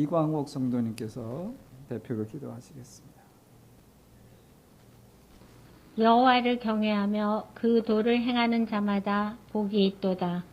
이광옥 성도님께서 대표로 기도하시겠습니다. 여호와를 경외하며 그 도를 행하는 자마다 복이 있도다.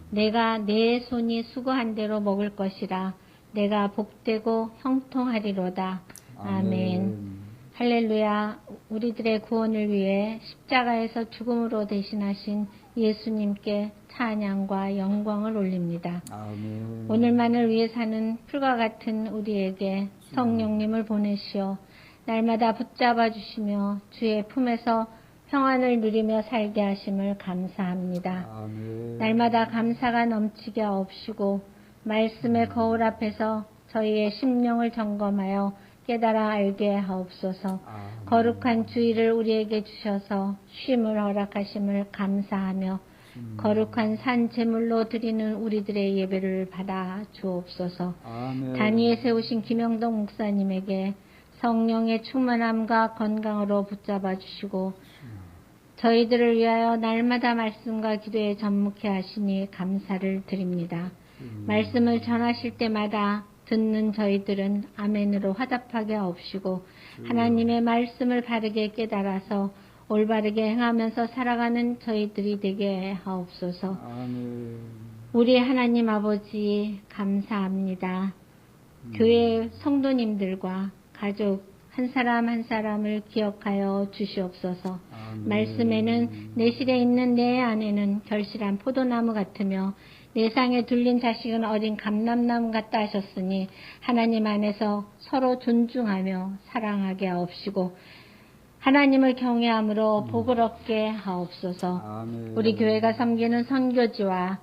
내가 내 손이 수고한 대로 먹을 것이라. 내가 복되고 형통하리로다. 아멘. 할렐루야. 우리들의 구원을 위해 십자가에서 죽음으로 대신하신 예수님께 찬양과 영광을 올립니다. 아멘. 오늘만을 위해 사는 풀과 같은 우리에게 성령님을 보내시어 날마다 붙잡아 주시며 주의 품에서 평안을 누리며 살게 하심을 감사합니다. 아멘. 날마다 감사가 넘치게 하옵시고 말씀의 거울 앞에서 저희의 심령을 점검하여 깨달아 알게 하옵소서. 아멘. 거룩한 주의를 우리에게 주셔서 쉼을 허락하심을 감사하며 거룩한 산 제물로 드리는 우리들의 예배를 받아 주옵소서. 아멘. 단위에 세우신 김영동 목사님에게 성령의 충만함과 건강으로 붙잡아 주시고 저희들을 위하여 날마다 말씀과 기도에 전묵해 하시니 감사를 드립니다. 말씀을 전하실 때마다 듣는 저희들은 아멘으로 화답하게 하옵시고 하나님의 말씀을 바르게 깨달아서 올바르게 행하면서 살아가는 저희들이 되게 하옵소서. 아멘. 우리 하나님 아버지 감사합니다. 교회 성도님들과 가족 한 사람 한 사람을 기억하여 주시옵소서. 아멘. 말씀에는 내실에 있는 내 안에는 결실한 포도나무 같으며 내 상에 둘린 자식은 어린 감람나무 같다 하셨으니 하나님 안에서 서로 존중하며 사랑하게 하옵시고 하나님을 경외함으로 복을 얻게 하옵소서. 아멘. 우리 교회가 섬기는 선교지와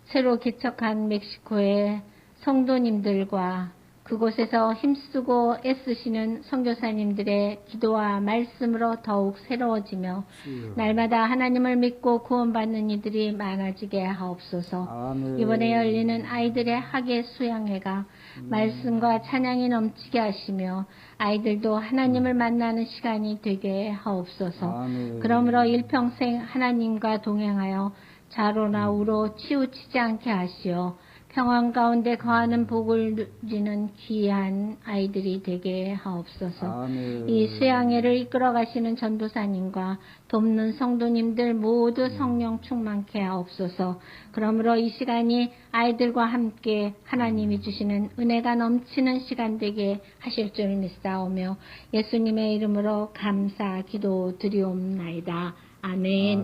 새로 개척한 멕시코의 성도님들과 그곳에서 힘쓰고 애쓰시는 선교사님들의 기도와 말씀으로 더욱 새로워지며 주여. 날마다 하나님을 믿고 구원받는 이들이 많아지게 하옵소서. 아멘. 이번에 열리는 아이들의 학예 수양회가 말씀과 찬양이 넘치게 하시며 아이들도 하나님을 만나는 시간이 되게 하옵소서. 아멘. 그러므로 일평생 하나님과 동행하여 좌로나 우로 치우치지 않게 하시어 평안 가운데 거하는 복을 누리는 귀한 아이들이 되게 하옵소서. 아멘. 이 수양회를 이끌어 가시는 전도사님과 돕는 성도님들 모두 성령 충만케 하옵소서. 그러므로 이 시간이 아이들과 함께 하나님이 주시는 은혜가 넘치는 시간 되게 하실 줄 믿사오며 예수님의 이름으로 감사 기도 드리옵나이다. 아멘.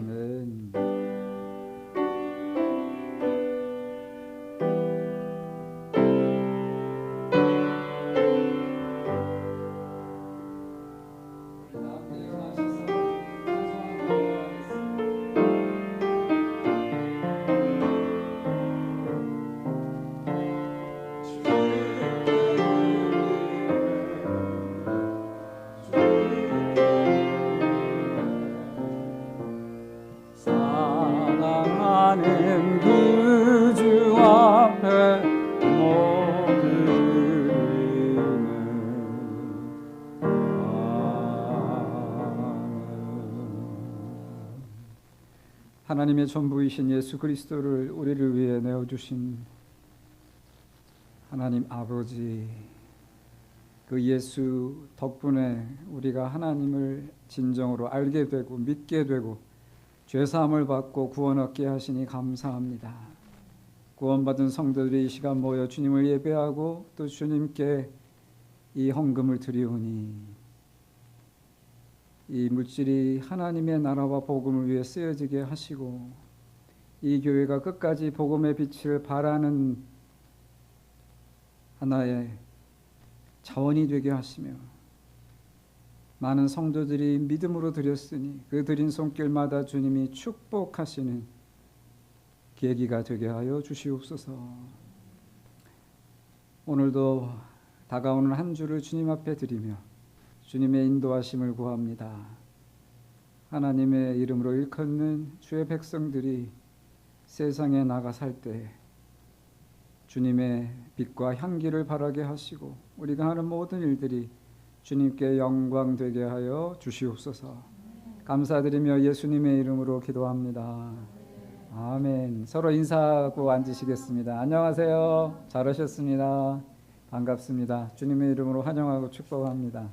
아멘. 사랑하는 그 주 앞에 못 드리는 하나님의 전부이신 예수 그리스도를 우리를 위해 내어주신 하나님 아버지, 그 예수 덕분에 우리가 하나님을 진정으로 알게 되고 믿게 되고 죄사함을 받고 구원 얻게 하시니 감사합니다. 구원받은 성도들이 이 시간 모여 주님을 예배하고 또 주님께 이 헌금을 드리오니 이 물질이 하나님의 나라와 복음을 위해 쓰여지게 하시고 이 교회가 끝까지 복음의 빛을 발하는 하나의 자원이 되게 하시며 많은 성도들이 믿음으로 드렸으니 그 드린 손길마다 주님이 축복하시는 계기가 되게 하여 주시옵소서. 오늘도 다가오는 한 주를 주님 앞에 드리며 주님의 인도하심을 구합니다. 하나님의 이름으로 일컫는 주의 백성들이 세상에 나가 살 때 주님의 빛과 향기를 바라게 하시고 우리가 하는 모든 일들이 주님께 영광 되게 하여 주시옵소서. 감사드리며 예수님의 이름으로 기도합니다. 아멘. 서로 인사하고 앉으시겠습니다. 안녕하세요. 잘 오셨습니다. 반갑습니다. 주님의 이름으로 환영하고 축복합니다.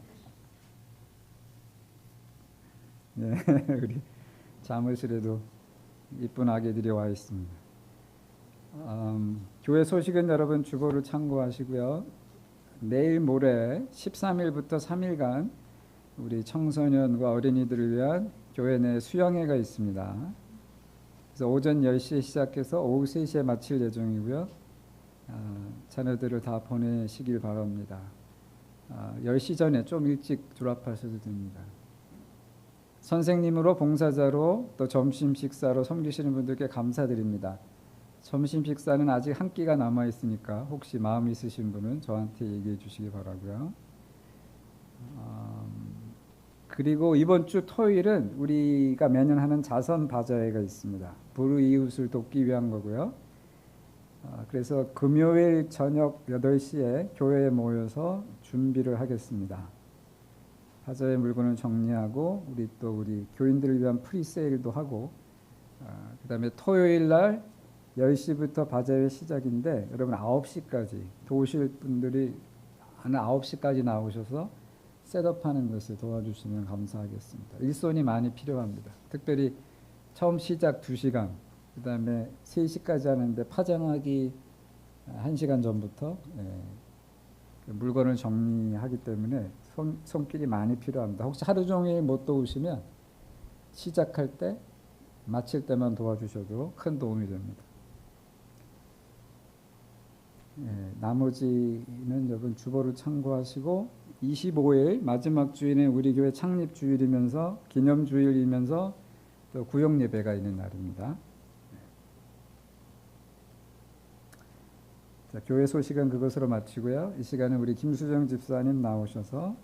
네, 우리 사무실에도 이쁜 아기들이 와 있습니다. 교회 소식은 여러분 주보를 참고하시고요. 내일 모레 13일부터 3일간 우리 청소년과 어린이들을 위한 교회 내 수양회가 있습니다. 그래서 오전 10시에 시작해서 오후 3시에 마칠 예정이고요. 자녀들을 다 보내시길 바랍니다. 10시 전에 좀 일찍 졸업하셔도 됩니다. 선생님으로 봉사자로 또 점심 식사로 섬기시는 분들께 감사드립니다. 점심 식사는 아직 한 끼가 남아 있으니까 혹시 마음 있으신 분은 저한테 얘기해 주시기 바라고요. 그리고 이번 주 토요일은 우리가 매년 하는 자선 바자회가 있습니다. 불우이웃을 돕기 위한 거고요. 그래서 금요일 저녁 8시에 교회에 모여서 준비를 하겠습니다. 바자회 물건을 정리하고 우리 교인들을 위한 프리세일도 하고, 그 다음에 토요일 날 10시부터 바자회 시작인데 여러분 9시까지 도우실 분들이 한 9시까지 나오셔서 셋업하는 것을 도와주시면 감사하겠습니다. 일손이 많이 필요합니다. 특별히 처음 시작 2시간, 그 다음에 3시까지 하는데 파장하기 1시간 전부터 물건을 정리하기 때문에 손길이 많이 필요합니다. 혹시 하루 종일 못 도우시면 시작할 때, 마칠 때만 도와주셔도 큰 도움이 됩니다. 나머지는 여러분 주보를 참고하시고 25일 마지막 주일은 우리 교회 창립 주일이면서 기념 주일이면서 또 구역 예배가 있는 날입니다. 자, 교회 소식은 그것으로 마치고요. 이 시간은 우리 김수정 집사님 나오셔서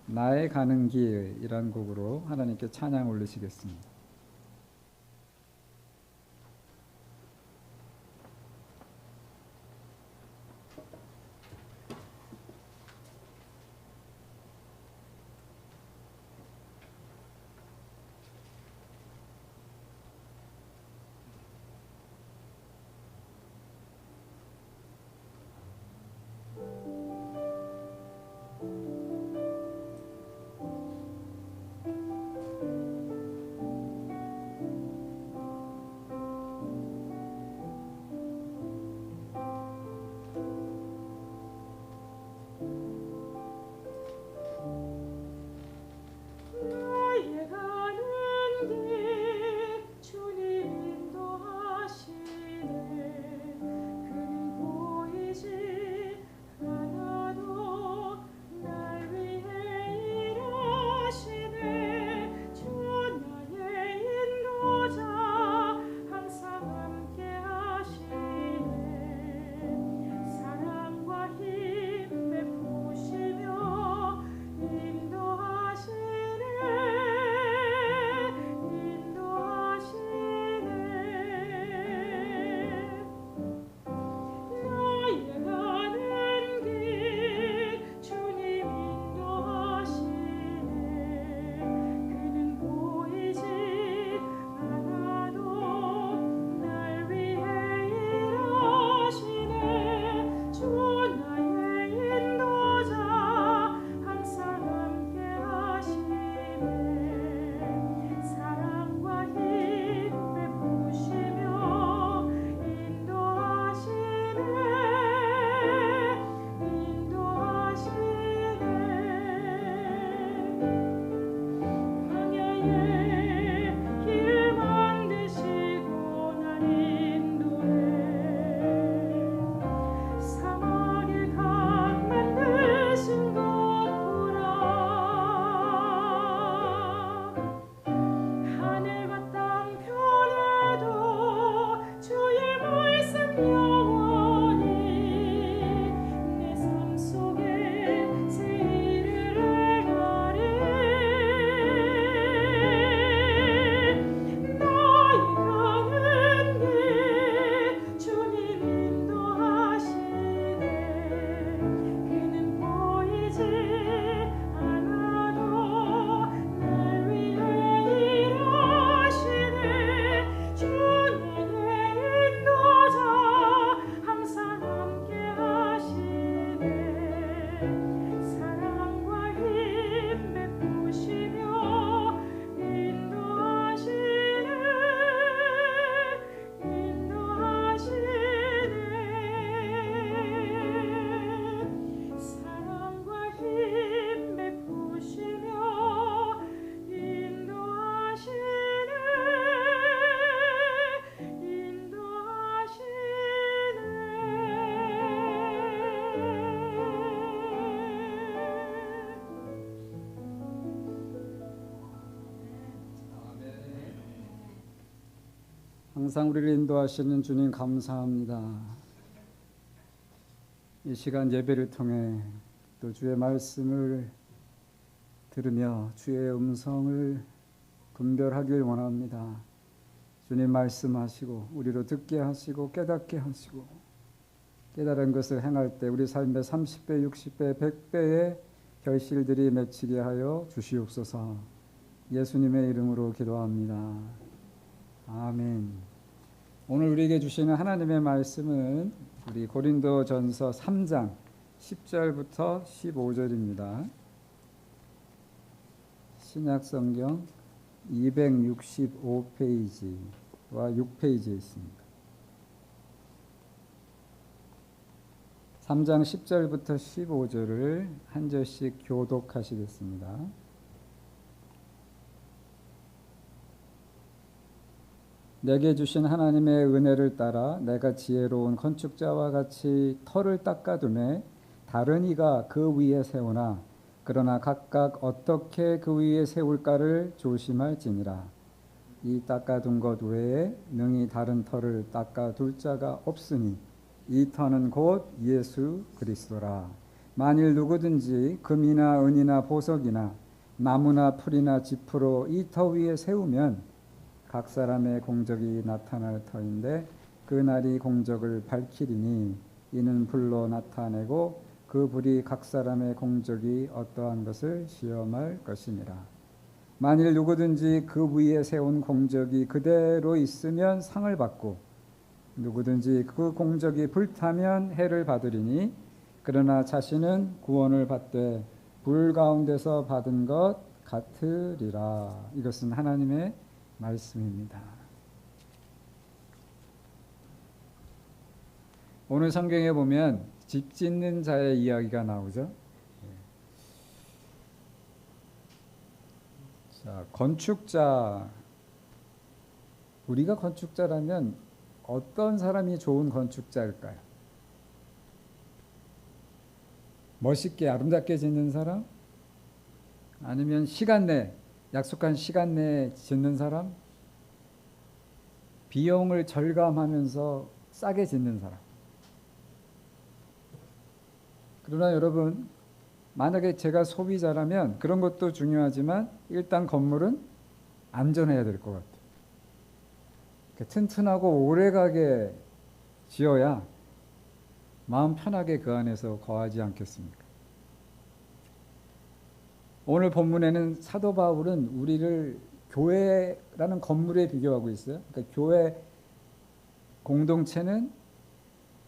나의 가는 길이란 곡으로 하나님께 찬양 올리시겠습니다. 항상 우리를 인도하시는 주님 감사합니다. 이 시간 예배를 통해 또 주의 말씀을 들으며 주의 음성을 분별하길 원합니다. 주님 말씀하시고 우리로 듣게 하시고 깨닫게 하시고 깨달은 것을 행할 때 우리 삶의 30배, 60배, 100배의 결실들이 맺히게 하여 주시옵소서. 예수님의 이름으로 기도합니다. 아멘. 오늘 우리에게 주시는 하나님의 말씀은 우리 고린도전서 3장 10절부터 15절입니다. 신약성경 265페이지와 6페이지에 있습니다. 3장 10절부터 15절을 한 절씩 교독하시겠습니다. 내게 주신 하나님의 은혜를 따라 내가 지혜로운 건축자와 같이 터를 닦아두매 다른 이가 그 위에 세우나 그러나 각각 어떻게 그 위에 세울까를 조심할지니라. 이 닦아둔 것 외에 능히 다른 터를 닦아둘 자가 없으니 이 터는 곧 예수 그리스도라. 만일 누구든지 금이나 은이나 보석이나 나무나 풀이나 짚으로 이 터 위에 세우면 각 사람의 공적이 나타날 터인데 그 날이 공적을 밝히리니 이는 불로 나타내고 그 불이 각 사람의 공적이 어떠한 것을 시험할 것이니라. 만일 누구든지 그 위에 세운 공적이 그대로 있으면 상을 받고 누구든지 그 공적이 불타면 해를 받으리니 그러나 자신은 구원을 받되 불 가운데서 받은 것 같으리라. 이것은 하나님의 말씀입니다. 오늘 성경에 보면 집 짓는 자의 이야기가 나오죠. 자, 건축자. 우리가 건축자라면 어떤 사람이 좋은 건축자일까요? 멋있게 아름답게 짓는 사람? 아니면 시간 내 약속한 시간 내에 짓는 사람? 비용을 절감하면서 싸게 짓는 사람? 그러나 여러분, 만약에 제가 소비자라면 그런 것도 중요하지만 일단 건물은 안전해야 될 것 같아요. 튼튼하고 오래가게 지어야 마음 편하게 그 안에서 거하지 않겠습니까? 오늘 본문에는 사도 바울은 우리를 교회라는 건물에 비교하고 있어요. 그러니까 교회 공동체는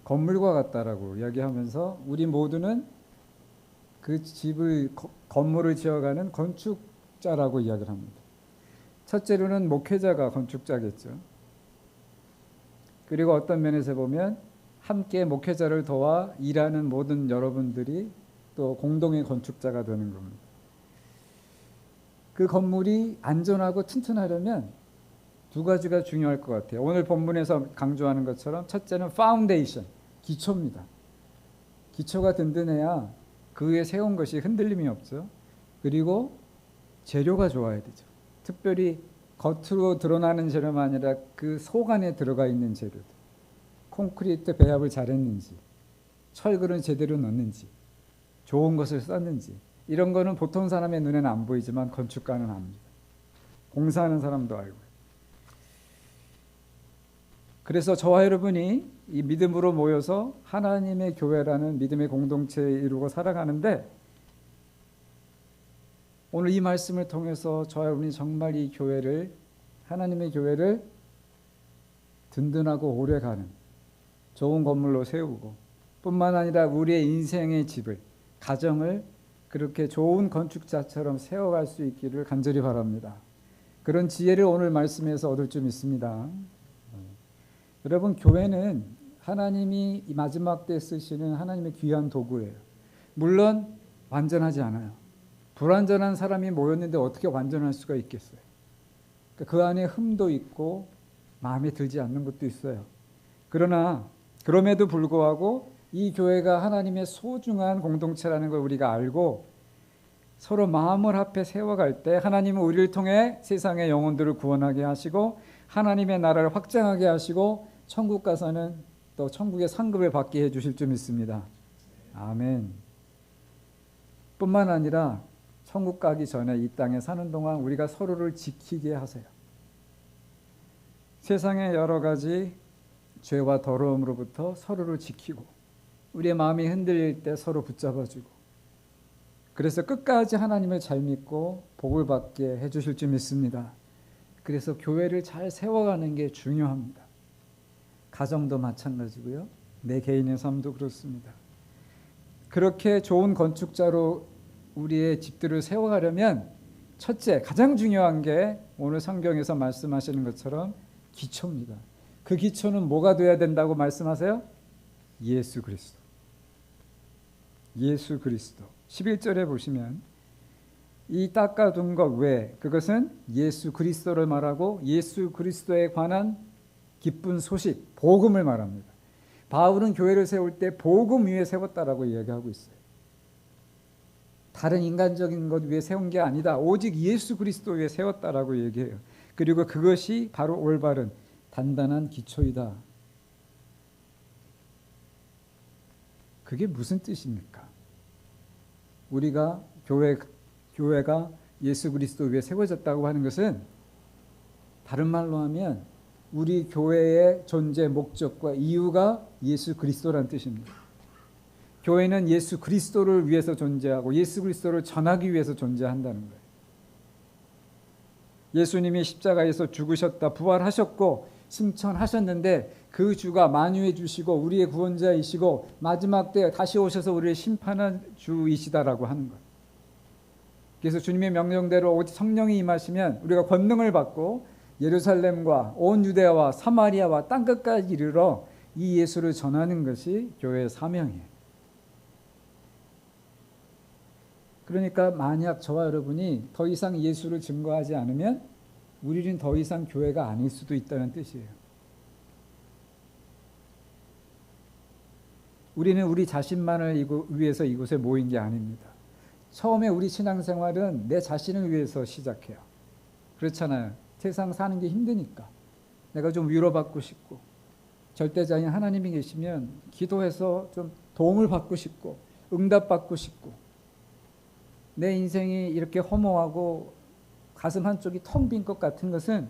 건물과 같다라고 이야기하면서 우리 모두는 그 집을 건물을 지어가는 건축자라고 이야기를 합니다. 첫째로는 목회자가 건축자겠죠. 그리고 어떤 면에서 보면 함께 목회자를 도와 일하는 모든 여러분들이 또 공동의 건축자가 되는 겁니다. 그 건물이 안전하고 튼튼하려면 두 가지가 중요할 것 같아요. 오늘 본문에서 강조하는 것처럼 첫째는 파운데이션, 기초입니다. 기초가 든든해야 그 위에 세운 것이 흔들림이 없죠. 그리고 재료가 좋아야 되죠. 특별히 겉으로 드러나는 재료가 아니라 그 속 안에 들어가 있는 재료들. 콘크리트 배합을 잘했는지, 철근을 제대로 넣는지, 좋은 것을 썼는지, 이런 거는 보통 사람의 눈에는 안 보이지만 건축가는 압니다. 공사하는 사람도 알고. 그래서 저와 여러분이 이 믿음으로 모여서 하나님의 교회라는 믿음의 공동체를 이루고 살아가는데 오늘 이 말씀을 통해서 저와 여러분이 정말 이 교회를, 하나님의 교회를 든든하고 오래가는 좋은 건물로 세우고 뿐만 아니라 우리의 인생의 집을, 가정을 그렇게 좋은 건축자처럼 세워갈 수 있기를 간절히 바랍니다. 그런 지혜를 오늘 말씀에서 얻을 줄 믿습니다. 여러분, 교회는 하나님이 이 마지막 때 쓰시는 하나님의 귀한 도구예요. 물론 완전하지 않아요. 불완전한 사람이 모였는데 어떻게 완전할 수가 있겠어요? 그 안에 흠도 있고 마음에 들지 않는 것도 있어요. 그러나 그럼에도 불구하고 이 교회가 하나님의 소중한 공동체라는 걸 우리가 알고 서로 마음을 합해 세워갈 때 하나님은 우리를 통해 세상의 영혼들을 구원하게 하시고 하나님의 나라를 확장하게 하시고 천국 가서는 또 천국의 상급을 받게 해주실 줄 믿습니다. 아멘. 뿐만 아니라 천국 가기 전에 이 땅에 사는 동안 우리가 서로를 지키게 하세요. 세상의 여러 가지 죄와 더러움으로부터 서로를 지키고 우리의 마음이 흔들릴 때 서로 붙잡아주고, 그래서 끝까지 하나님을 잘 믿고 복을 받게 해주실 줄 믿습니다. 그래서 교회를 잘 세워가는 게 중요합니다. 가정도 마찬가지고요. 내 개인의 삶도 그렇습니다. 그렇게 좋은 건축자로 우리의 집들을 세워가려면 첫째, 가장 중요한 게 오늘 성경에서 말씀하시는 것처럼 기초입니다. 그 기초는 뭐가 돼야 된다고 말씀하세요? 예수 그리스도. 예수 그리스도. 11절에 보시면 이 닦아둔 것 외에, 그것은 예수 그리스도를 말하고 예수 그리스도에 관한 기쁜 소식, 복음을 말합니다. 바울은 교회를 세울 때 복음 위에 세웠다라고 이야기하고 있어요. 다른 인간적인 것 위에 세운 게 아니다. 오직 예수 그리스도 위에 세웠다라고 얘기해요. 그리고 그것이 바로 올바른 단단한 기초이다. 그게 무슨 뜻입니까? 우리가 교회가 예수 그리스도 위에 세워졌다고 하는 것은 다른 말로 하면 우리 교회의 존재 목적과 이유가 예수 그리스도라는 뜻입니다. 교회는 예수 그리스도를 위해서 존재하고 예수 그리스도를 전하기 위해서 존재한다는 거예요. 예수님이 십자가에서 죽으셨다, 부활하셨고 승천하셨는데 그 주가 만유해 주시고 우리의 구원자이시고 마지막 때 다시 오셔서 우리를 심판한 주이시다라고 하는 거예요. 그래서 주님의 명령대로 성령이 임하시면 우리가 권능을 받고 예루살렘과 온 유대아와 사마리아와 땅끝까지 이르러 이 예수를 전하는 것이 교회의 사명이에요. 그러니까 만약 저와 여러분이 더 이상 예수를 증거하지 않으면 우리는 더 이상 교회가 아닐 수도 있다는 뜻이에요. 우리는 우리 자신만을 위해서 이곳에 모인 게 아닙니다. 처음에 우리 신앙생활은 내 자신을 위해서 시작해요. 그렇잖아요. 세상 사는 게 힘드니까 내가 좀 위로받고 싶고, 절대자인 하나님이 계시면 기도해서 좀 도움을 받고 싶고 응답받고 싶고, 내 인생이 이렇게 허무하고 가슴 한쪽이 텅 빈 것 같은 것은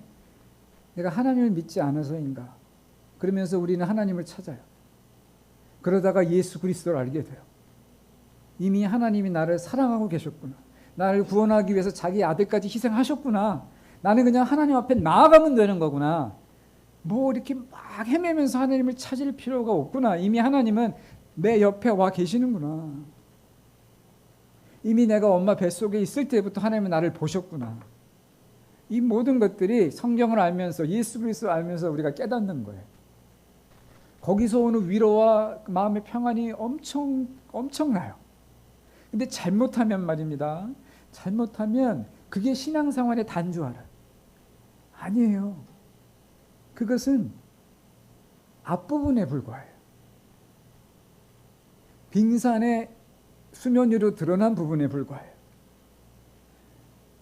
내가 하나님을 믿지 않아서인가. 그러면서 우리는 하나님을 찾아요. 그러다가 예수 그리스도를 알게 돼요. 이미 하나님이 나를 사랑하고 계셨구나. 나를 구원하기 위해서 자기 아들까지 희생하셨구나. 나는 그냥 하나님 앞에 나아가면 되는 거구나. 뭐 이렇게 막 헤매면서 하나님을 찾을 필요가 없구나. 이미 하나님은 내 옆에 와 계시는구나. 이미 내가 엄마 뱃속에 있을 때부터 하나님은 나를 보셨구나. 이 모든 것들이 성경을 알면서 예수 그리스도를 알면서 우리가 깨닫는 거예요. 거기서 오는 위로와 마음의 평안이 엄청나요. 근데 잘못하면 말입니다. 잘못하면 그게 신앙생활의 단조하라. 아니에요. 그것은 앞부분에 불과해요. 빙산의 수면 위로 드러난 부분에 불과해요.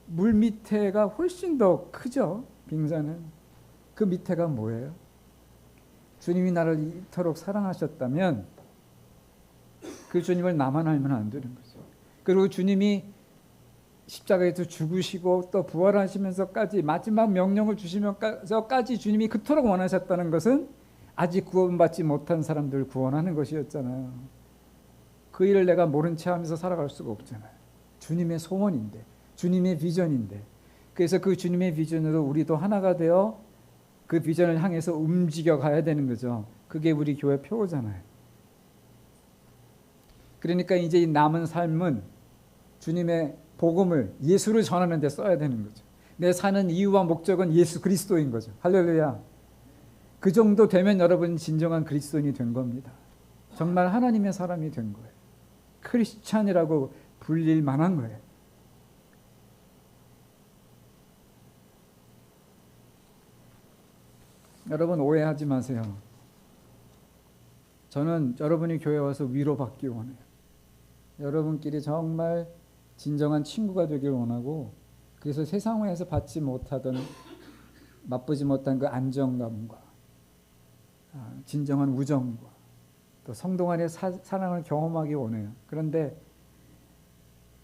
물 밑에가 훨씬 더 크죠. 빙산은. 그 밑에가 뭐예요? 주님이 나를 이토록 사랑하셨다면 그 주님을 나만 알면 안 되는 거죠. 그리고 주님이 십자가에서 죽으시고 또 부활하시면서까지 마지막 명령을 주시면서까지 주님이 그토록 원하셨다는 것은 아직 구원받지 못한 사람들 구원하는 것이었잖아요. 그 일을 내가 모른 채 하면서 살아갈 수가 없잖아요. 주님의 소원인데, 주님의 비전인데. 그래서 그 주님의 비전으로 우리도 하나가 되어 그 비전을 향해서 움직여 가야 되는 거죠. 그게 우리 교회 표어잖아요. 그러니까 이제 이 남은 삶은 주님의 복음을, 예수를 전하는 데 써야 되는 거죠. 내 사는 이유와 목적은 예수 그리스도인 거죠. 할렐루야. 그 정도 되면 여러분 진정한 그리스도인이 된 겁니다. 정말 하나님의 사람이 된 거예요. 크리스찬이라고 불릴 만한 거예요. 여러분 오해하지 마세요. 저는 여러분이 교회 와서 위로받기 원해요. 여러분끼리 정말 진정한 친구가 되길 원하고, 그래서 세상에서 받지 못하던 맛보지 못한 그 안정감과 진정한 우정과 또 성도 간의 사랑을 경험하기 원해요. 그런데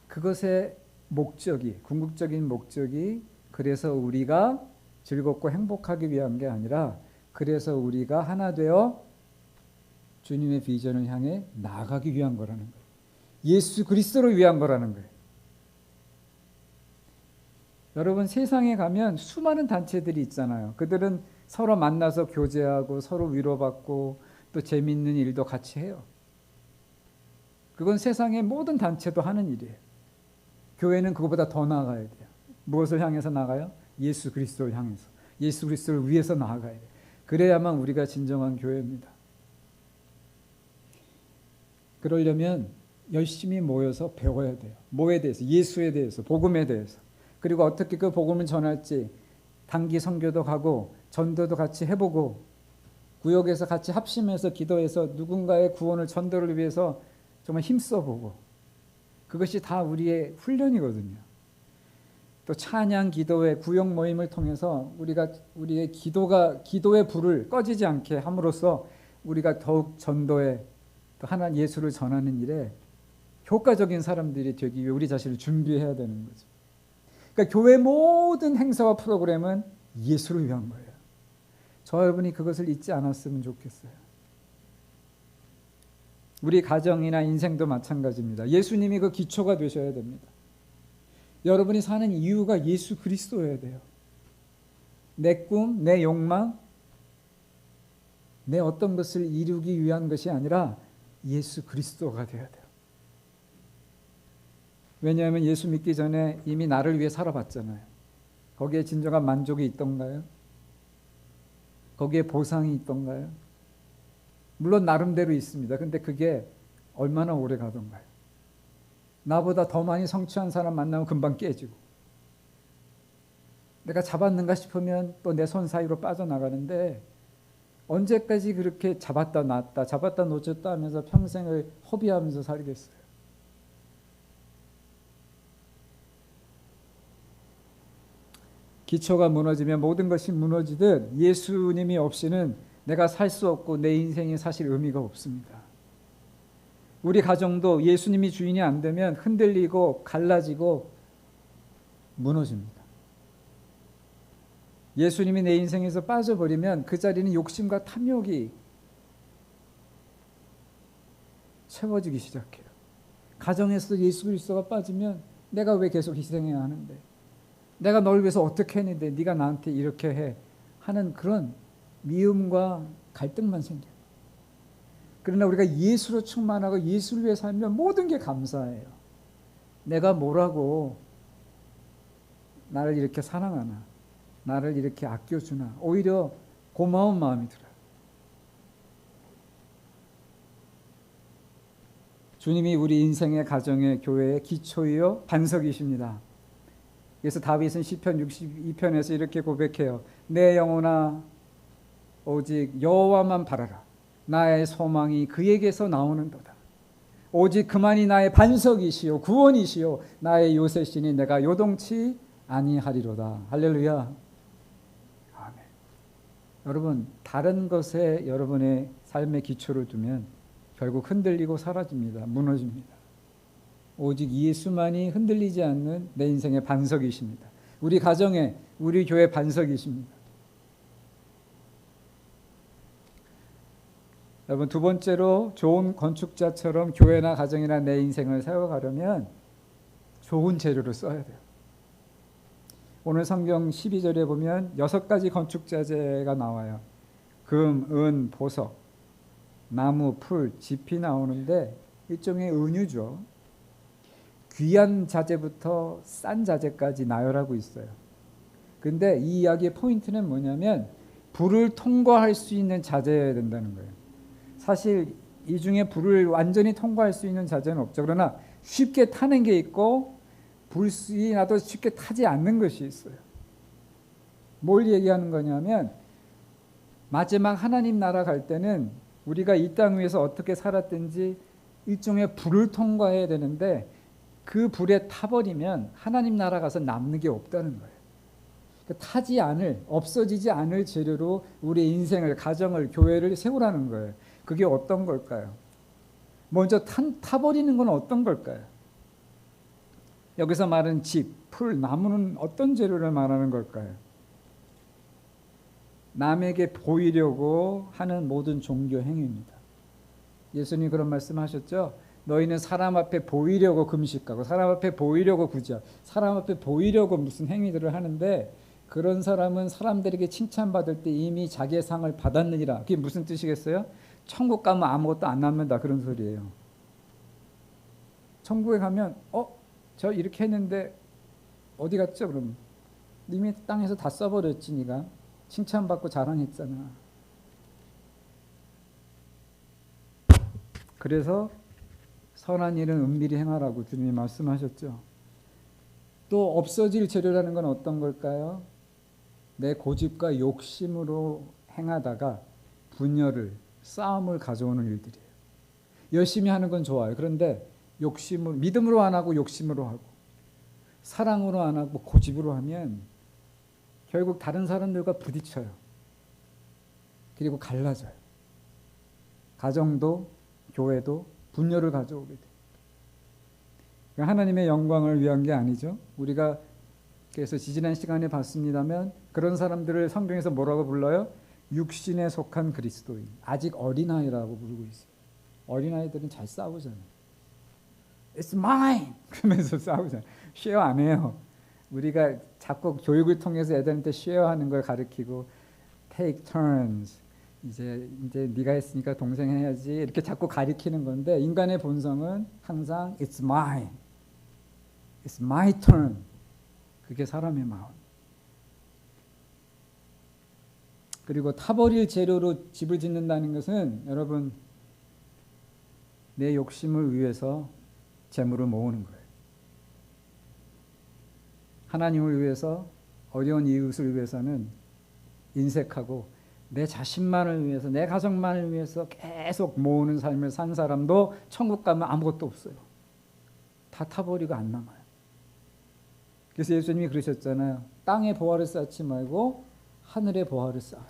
그것의 목적이, 궁극적인 목적이 그래서 우리가 즐겁고 행복하기 위한 게 아니라 그래서 우리가 하나 되어 주님의 비전을 향해 나아가기 위한 거라는 거예요. 예수 그리스도를 위한 거라는 거예요. 여러분, 세상에 가면 수많은 단체들이 있잖아요. 그들은 서로 만나서 교제하고 서로 위로받고 또 재미있는 일도 같이 해요. 그건 세상의 모든 단체도 하는 일이에요. 교회는 그것보다 더 나아가야 돼요. 무엇을 향해서 나가요? 예수 그리스도를 향해서. 예수 그리스도를 위해서 나아가야 돼요. 그래야만 우리가 진정한 교회입니다. 그러려면 열심히 모여서 배워야 돼요. 뭐에 대해서? 예수에 대해서, 복음에 대해서. 그리고 어떻게 그 복음을 전할지 단기 선교도 가고 전도도 같이 해보고 구역에서 같이 합심해서 기도해서 누군가의 구원을 전도를 위해서 정말 힘써보고 그것이 다 우리의 훈련이거든요. 또 찬양 기도회 구역 모임을 통해서 우리의 기도의 불을 꺼지지 않게 함으로써 우리가 더욱 전도에 또 하나님 예수를 전하는 일에 효과적인 사람들이 되기 위해 우리 자신을 준비해야 되는 거죠. 그러니까 교회 모든 행사와 프로그램은 예수를 위한 거예요. 저와 여러분이 그것을 잊지 않았으면 좋겠어요. 우리 가정이나 인생도 마찬가지입니다. 예수님이 그 기초가 되셔야 됩니다. 여러분이 사는 이유가 예수 그리스도여야 돼요. 내 꿈, 내 욕망, 내 어떤 것을 이루기 위한 것이 아니라 예수 그리스도가 되어야 돼요. 왜냐하면 예수 믿기 전에 이미 나를 위해 살아봤잖아요. 거기에 진정한 만족이 있던가요? 거기에 보상이 있던가요? 물론 나름대로 있습니다. 근데 그게 얼마나 오래 가던가요? 나보다 더 많이 성취한 사람 만나면 금방 깨지고 내가 잡았는가 싶으면 또 내 손 사이로 빠져나가는데 언제까지 그렇게 잡았다 놨다 잡았다 놓쳤다 하면서 평생을 허비하면서 살겠어요? 기초가 무너지면 모든 것이 무너지듯 예수님이 없이는 내가 살 수 없고 내 인생이 사실 의미가 없습니다. 우리 가정도 예수님이 주인이 안 되면 흔들리고 갈라지고 무너집니다. 예수님이 내 인생에서 빠져버리면 그 자리는 욕심과 탐욕이 채워지기 시작해요. 가정에서 예수 그리스도가 빠지면 내가 왜 계속 희생해야 하는데, 내가 널 위해서 어떻게 했는데 네가 나한테 이렇게 해 하는 그런 미움과 갈등만 생겨요. 그러나 우리가 예수로 충만하고 예수를 위해 살면 모든 게 감사해요. 내가 뭐라고 나를 이렇게 사랑하나, 나를 이렇게 아껴주나, 오히려 고마운 마음이 들어요. 주님이 우리 인생의 가정의 교회의 기초이요 반석이십니다. 그래서 다윗은 시편 62편에서 이렇게 고백해요. 내 영혼아 오직 여호와만 바라라. 나의 소망이 그에게서 나오는도다. 오직 그만이 나의 반석이시요 구원이시요 나의 요새시니 내가 요동치 아니하리로다. 할렐루야. 아멘. 여러분, 다른 것에 여러분의 삶의 기초를 두면 결국 흔들리고 사라집니다. 무너집니다. 오직 예수만이 흔들리지 않는 내 인생의 반석이십니다. 우리 가정에, 우리 교회 반석이십니다. 여러분, 두 번째로 좋은 건축자처럼 교회나 가정이나 내 인생을 세워가려면 좋은 재료를 써야 돼요. 오늘 성경 12절에 보면 6가지 건축자재가 나와요. 금, 은, 보석, 나무, 풀, 짚이 나오는데 일종의 은유죠. 귀한 자재부터 싼 자재까지 나열하고 있어요. 근데 이 이야기의 포인트는 뭐냐면 불을 통과할 수 있는 자재여야 된다는 거예요. 사실 이 중에 불을 완전히 통과할 수 있는 자재는 없죠. 그러나 쉽게 타는 게 있고 불이 나도 쉽게 타지 않는 것이 있어요. 뭘 얘기하는 거냐면 마지막 하나님 나라 갈 때는 우리가 이 땅 위에서 어떻게 살았든지 일종의 불을 통과해야 되는데 그 불에 타버리면 하나님 나라 가서 남는 게 없다는 거예요. 타지 않을, 없어지지 않을 재료로 우리 인생을, 가정을, 교회를 세우라는 거예요. 그게 어떤 걸까요? 먼저 타버리는 건 어떤 걸까요? 여기서 말하는 집, 풀, 나무는 어떤 재료를 말하는 걸까요? 남에게 보이려고 하는 모든 종교 행위입니다. 예수님이 그런 말씀하셨죠. 너희는 사람 앞에 보이려고 금식하고 사람 앞에 보이려고 구제하고 사람 앞에 보이려고 무슨 행위들을 하는데 그런 사람은 사람들에게 칭찬받을 때 이미 자기의 상을 받았느니라. 그게 무슨 뜻이겠어요? 천국 가면 아무것도 안 남는다 그런 소리예요. 천국에 가면 저 이렇게 했는데 어디 갔죠? 그럼 이미 땅에서 다 써버렸지. 네가 칭찬받고 자랑했잖아. 그래서 선한 일은 은밀히 행하라고 주님이 말씀하셨죠. 또 없어질 재료라는 건 어떤 걸까요? 내 고집과 욕심으로 행하다가 분열을, 싸움을 가져오는 일들이에요. 열심히 하는 건 좋아요. 그런데 욕심으로, 믿음으로 안 하고 욕심으로 하고 사랑으로 안 하고 고집으로 하면 결국 다른 사람들과 부딪혀요. 그리고 갈라져요. 가정도 교회도 분열을 가져오게 돼요. 하나님의 영광을 위한 게 아니죠. 우리가 그래서 지지난 시간에 봤습니다만 그런 사람들을 성경에서 뭐라고 불러요? 육신에 속한 그리스도인. 아직 어린아이라고 부르고 있어요. 어린아이들은 잘 싸우잖아요. It's mine! 그러면서 싸우잖아요. 쉐어 안 해요. 우리가 자꾸 교육을 통해서 애들한테 쉐어하는 걸 가르치고 take turns. 이제 네가 했으니까 동생 해야지 이렇게 자꾸 가리키는 건데 인간의 본성은 항상 It's mine. It's my turn. 그게 사람의 마음. 그리고 타버릴 재료로 집을 짓는다는 것은 여러분 내 욕심을 위해서 재물을 모으는 거예요. 하나님을 위해서 어려운 이웃을 위해서는 인색하고 내 자신만을 위해서 내 가정만을 위해서 계속 모으는 삶을 산 사람도 천국 가면 아무것도 없어요. 다 타버리고 안 남아요. 그래서 예수님이 그러셨잖아요. 땅에 보화를 쌓지 말고 하늘에 보화를 쌓아라.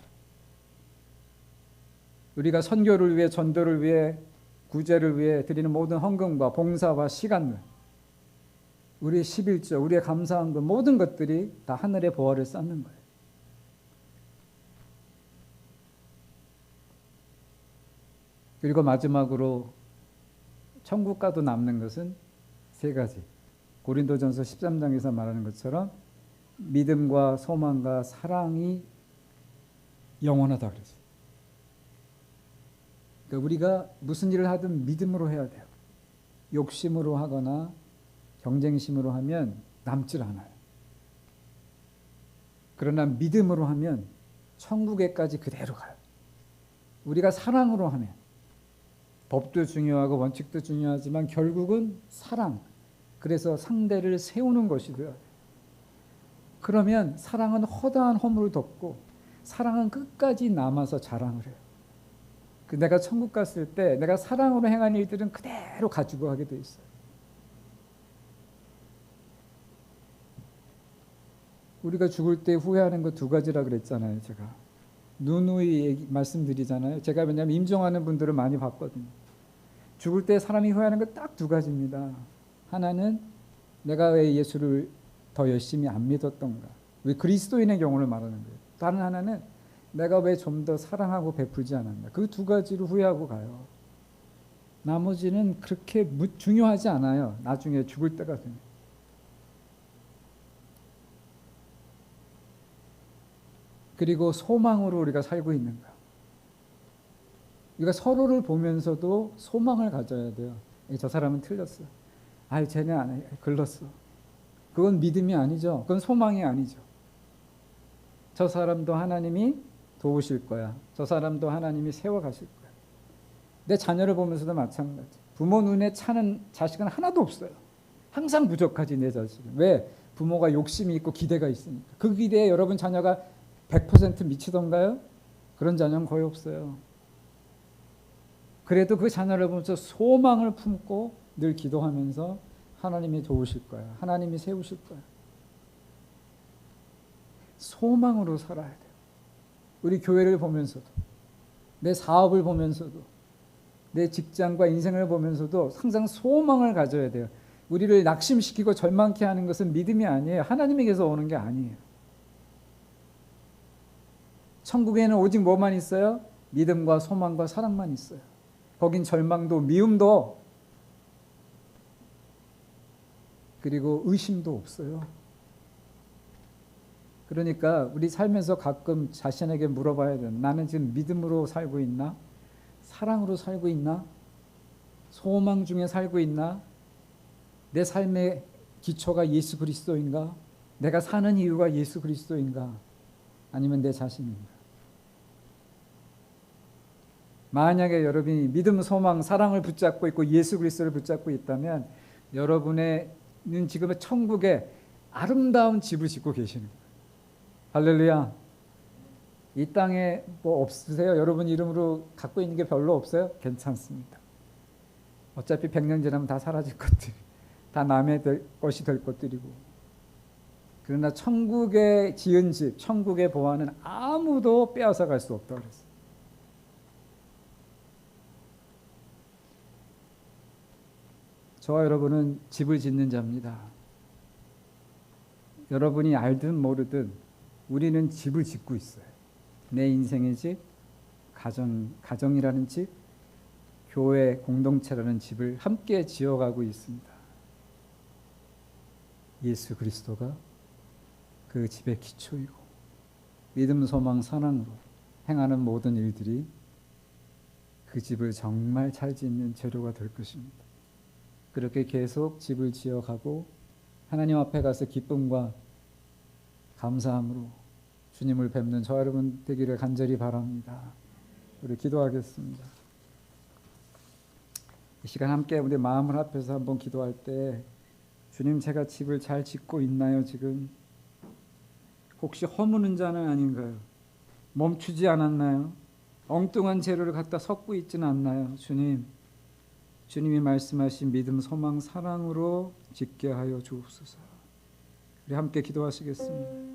우리가 선교를 위해 전도를 위해 구제를 위해 드리는 모든 헌금과 봉사와 시간을 우리의 11조, 우리의 감사한 것 모든 것들이 다 하늘에 보화를 쌓는 거예요. 그리고 마지막으로 천국 가도 남는 것은 세 가지. 고린도전서 13장에서 말하는 것처럼 믿음과 소망과 사랑이 영원하다 그랬어요. 그러니까 우리가 무슨 일을 하든 믿음으로 해야 돼요. 욕심으로 하거나 경쟁심으로 하면 남질 않아요. 그러나 믿음으로 하면 천국에까지 그대로 가요. 우리가 사랑으로 하면 법도 중요하고 원칙도 중요하지만 결국은 사랑. 그래서 상대를 세우는 것이 돼요. 그러면 사랑은 허다한 허물을 덮고 사랑은 끝까지 남아서 자랑을 해요. 내가 천국 갔을 때 내가 사랑으로 행한 일들은 그대로 가지고 가게 돼 있어요. 우리가 죽을 때 후회하는 거 두 가지라 그랬잖아요. 제가 누누이 말씀드리잖아요. 제가 왜냐하면 임종하는 분들을 많이 봤거든요. 죽을 때 사람이 후회하는 거 딱 두 가지입니다. 하나는 내가 왜 예수를 더 열심히 안 믿었던가. 왜 그리스도인의 경우를 말하는 거예요. 다른 하나는 내가 왜 좀 더 사랑하고 베풀지 않았나. 그 두 가지로 후회하고 가요. 나머지는 그렇게 중요하지 않아요. 나중에 죽을 때가 되면. 그리고 소망으로 우리가 살고 있는 거야. 우리가 서로를 보면서도 소망을 가져야 돼요. 저 사람은 틀렸어. 쟤는 안 해. 글렀어. 그건 믿음이 아니죠. 그건 소망이 아니죠. 저 사람도 하나님이 도우실 거야. 저 사람도 하나님이 세워가실 거야. 내 자녀를 보면서도 마찬가지. 부모 눈에 차는 자식은 하나도 없어요. 항상 부족하지 내 자식은. 왜? 부모가 욕심이 있고 기대가 있으니까. 그 기대에 여러분 자녀가 100% 미치던가요? 그런 자녀는 거의 없어요. 그래도 그 자녀를 보면서 소망을 품고 늘 기도하면서 하나님이 도우실 거야. 하나님이 세우실 거야. 소망으로 살아야 돼요. 우리 교회를 보면서도, 내 사업을 보면서도, 내 직장과 인생을 보면서도 항상 소망을 가져야 돼요. 우리를 낙심시키고 절망케 하는 것은 믿음이 아니에요. 하나님에게서 오는 게 아니에요. 천국에는 오직 뭐만 있어요? 믿음과 소망과 사랑만 있어요. 거긴 절망도 미움도 그리고 의심도 없어요. 그러니까 우리 살면서 가끔 자신에게 물어봐야 돼요. 나는 지금 믿음으로 살고 있나? 사랑으로 살고 있나? 소망 중에 살고 있나? 내 삶의 기초가 예수 그리스도인가? 내가 사는 이유가 예수 그리스도인가? 아니면 내 자신인가? 만약에 여러분이 믿음, 소망, 사랑을 붙잡고 있고 예수 그리스도를 붙잡고 있다면 여러분은 지금 천국에 아름다운 집을 짓고 계시는 거예요. 할렐루야. 이 땅에 뭐 없으세요? 여러분 이름으로 갖고 있는 게 별로 없어요? 괜찮습니다. 어차피 100년 지나면 다 사라질 것들, 다 남의 것이 될 것들이고. 그러나 천국에 지은 집, 천국의 보화는 아무도 빼앗아 갈 수 없다고 그랬어요. 저와 여러분은 집을 짓는 자입니다. 여러분이 알든 모르든 우리는 집을 짓고 있어요. 내 인생의 집, 가정이라는 집, 교회 공동체라는 집을 함께 지어가고 있습니다. 예수 그리스도가 그 집의 기초이고 믿음, 소망, 사랑으로 행하는 모든 일들이 그 집을 정말 잘 짓는 재료가 될 것입니다. 그렇게 계속 집을 지어가고 하나님 앞에 가서 기쁨과 감사함으로 주님을 뵙는 저와 여러분 되기를 간절히 바랍니다. 우리 기도하겠습니다. 이 시간 함께 우리 마음을 합해서 한번 기도할 때 주님, 제가 집을 잘 짓고 있나요? 지금 혹시 허무는 자는 아닌가요? 멈추지 않았나요? 엉뚱한 재료를 갖다 섞고 있지는 않나요? 주님이 말씀하신 믿음, 소망, 사랑으로 짓게 하여 주옵소서. 우리 함께 기도하시겠습니다.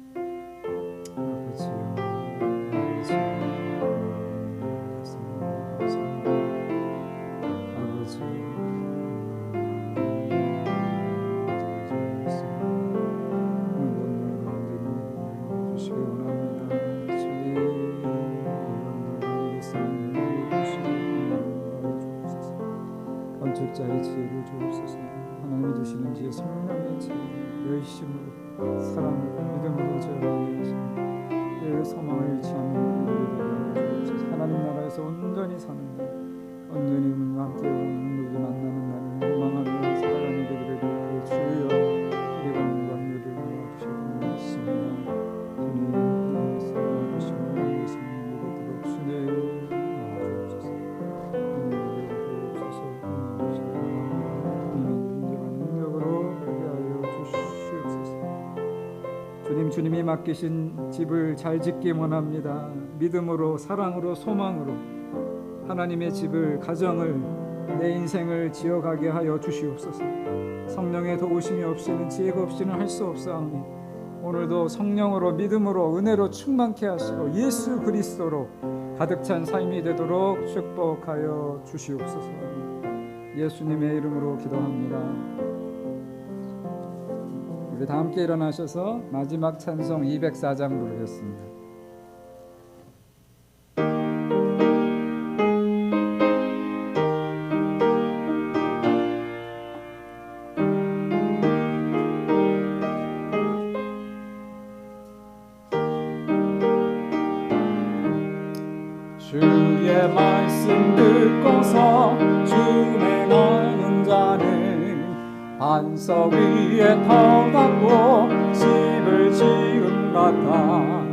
건축자의 지혜를 주옵소서. 하나님이 주시는 지혜, 성령의 지혜, 열심으로, 사랑으로, 믿음으로 저희를 하시고 늘 소망을 잃지 않는 우리들이 되게 주옵소서. 하나님 나라에서 온전히 사는 날, 온전히 우리와 함께 오는 우리 만나는 날을 소망하며 살아가는 우리들을 위하여 주여 우리 가운데 감리를 모아주시고 있습니다. 주님 말씀 주시고 말씀 믿도록 주님 나와주옵소서. 주님이 맡기신 집을 잘 짓기 원합니다. 믿음으로, 사랑으로, 소망으로 하나님의 집을, 가정을, 내 인생을 지어가게 하여 주시옵소서. 성령의 도우심이 없이는, 지혜가 없이는 할 수 없사오니 오늘도 성령으로, 믿음으로, 은혜로 충만케 하시고 예수 그리스도로 가득 찬 삶이 되도록 축복하여 주시옵소서. 예수님의 이름으로 기도합니다. 우리 다 함께 일어나셔서 마지막 찬송 204장 부르겠습니다. 주의 말씀 듣고서 준행하는 자는 반석 위에 터갖고 집을 지은 같아.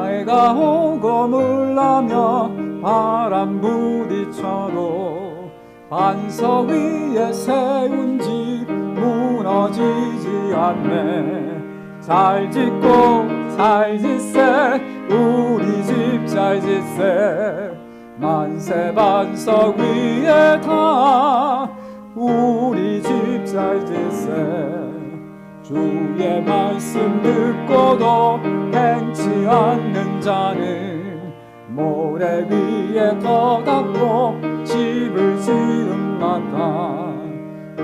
해가 오고 물나며 바람 부딪혀도 반석 위에 세운 집 무너지지 않네. 잘 짓고 잘 짓세, 우리 집 잘 짓세. 만세 반석 위에 다 우리 집 잘 짓세. 주의 말씀 듣고도 않는 자는 모래 위에 터닫고 집을 지음마다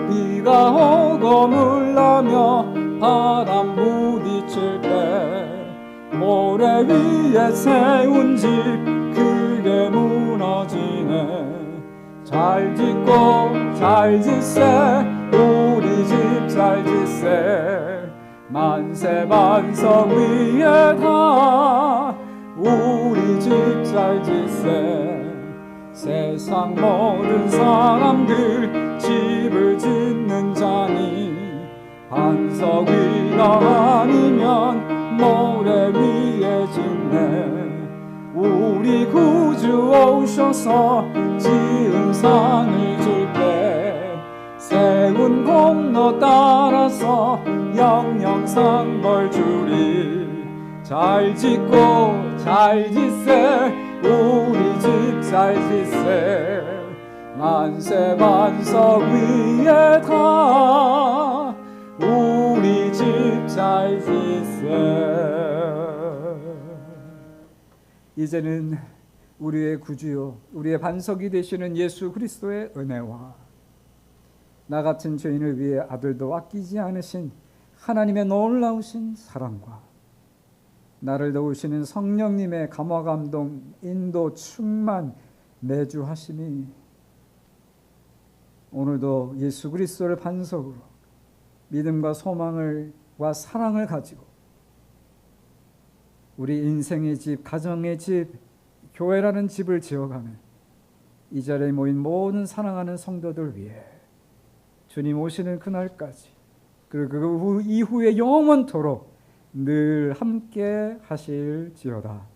비가 오고 물나며 바람 부딪힐 때 모래 위에 세운 집 크게 무너지네. 잘 짓고 잘 짓세 우리 집 잘 짓세 만세 반석 위에 다 우리 집 잘 짓세. 세상 모든 사람들 집을 짓는 자니 반석 위가 아니면 모래 위에 짓네. 우리 구주 오셔서 지은 산을 줄게 세운 공로 따라서 영영상 벌 주리. 잘 짓고 잘 짓세 우리 집 잘 짓세 만세 반석 위에 다 우리 집 잘 짓세. 이제는 우리의 구주요 우리의 반석이 되시는 예수 그리스도의 은혜와 나 같은 죄인을 위해 아들도 아끼지 않으신 하나님의 놀라우신 사랑과 나를 도우시는 성령님의 감화 감동 인도 충만 내주하심이 오늘도 예수 그리스도를 반석으로 믿음과 소망과 사랑을 가지고 우리 인생의 집, 가정의 집, 교회라는 집을 지어가는 이 자리에 모인 모든 사랑하는 성도들 위해 주님 오시는 그날까지 그리고 그 이후에 영원토록 늘 함께 하실지어다.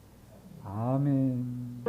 아멘.